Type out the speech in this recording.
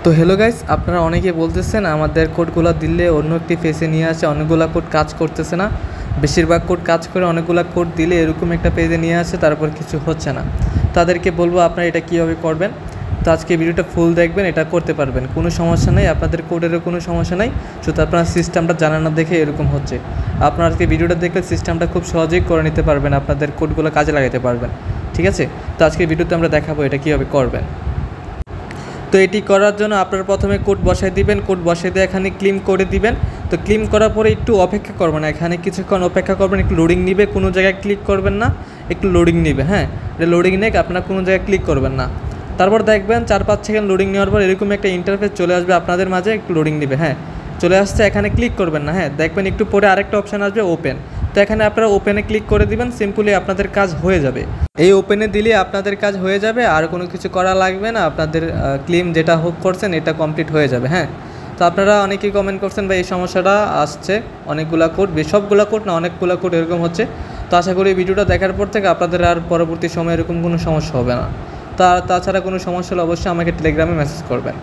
তো hello guys, আপনারা অনেকে বলতেছেন আমাদের কোডগুলো দিলে অন্য একটি পেজে নিয়ে আসে, অনেকগুলো কোড কাজ করতেছে না। বেশিরভাগ কোড কাজ করে, অনেকগুলো কোড দিলে এরকম একটা পেজে নিয়ে আসে, তারপর কিছু হচ্ছে না। তাদেরকে বলবো আপনারা এটা কীভাবে করবেন। তো আজকে ভিডিওটা ফুল দেখবেন, এটা করতে পারবেন, কোনো সমস্যা নেই, আপনাদের কোডেরও কোনো সমস্যা নেই। শুধু আপনার সিস্টেমটা জানা না দেখে এরকম হচ্ছে। আপনারা আজকে ভিডিওটা দেখলে সিস্টেমটা খুব সহজেই করে নিতে পারবেন, আপনাদের কোডগুলো কাজে লাগাতে পারবেন। ঠিক আছে, তো আজকে ভিডিওতে আমরা দেখাবো এটা কীভাবে করবেন। তো এটি করার জন্য আপনারা প্রথমে কোড বসাই দিবেন, কোড বসাই দিয়ে এখানে ক্লেম করে দিবেন। তো ক্লেম করার পরে একটু অপেক্ষা করবেন, এখানে কিছুক্ষণ অপেক্ষা করবেন, একটু লোডিং নিবে, কোনো জায়গায় ক্লিক করবেন না, একটু লোডিং নিবে। হ্যাঁ, এটা লোডিং নেক, আপনারা কোনো জায়গায় ক্লিক করবেন না। তারপর দেখবেন 4-5 সেকেন্ড লোডিং নেওয়ার পর এরকম একটা ইন্টারফেস চলে আসবে আপনাদের মাঝে, একটু লোডিং নেবে। হ্যাঁ, চলে আসছে, এখানে ক্লিক করবেন না। হ্যাঁ, দেখবেন একটু পরে আরেকটা অপশান আসবে ওপেন। তো এখানে আপনারা ওপেনে ক্লিক করে দিবেন, সিম্পলি আপনাদের কাজ হয়ে যাবে। এই ওপেনে দিলে আপনাদের কাজ হয়ে যাবে, আর কোনো কিছু করা লাগবে না, আপনাদের ক্লেম যেটা হোক করছেন এটা কমপ্লিট হয়ে যাবে। হ্যাঁ, তো আপনারা অনেকেই কমেন্ট করছেন ভাই এই সমস্যাটা আসছে, অনেকগুলা কোড, সবগুলা কোড না, অনেকগুলা কোড এরকম হচ্ছে। তো আশা করি ভিডিওটা দেখার পর থেকে আপনাদের আর পরবর্তী সময়ে এরকম কোনো সমস্যা হবে না। তাছাড়া কোনো সমস্যা হলে অবশ্যই আমাকে টেলিগ্রামে মেসেজ করবেন।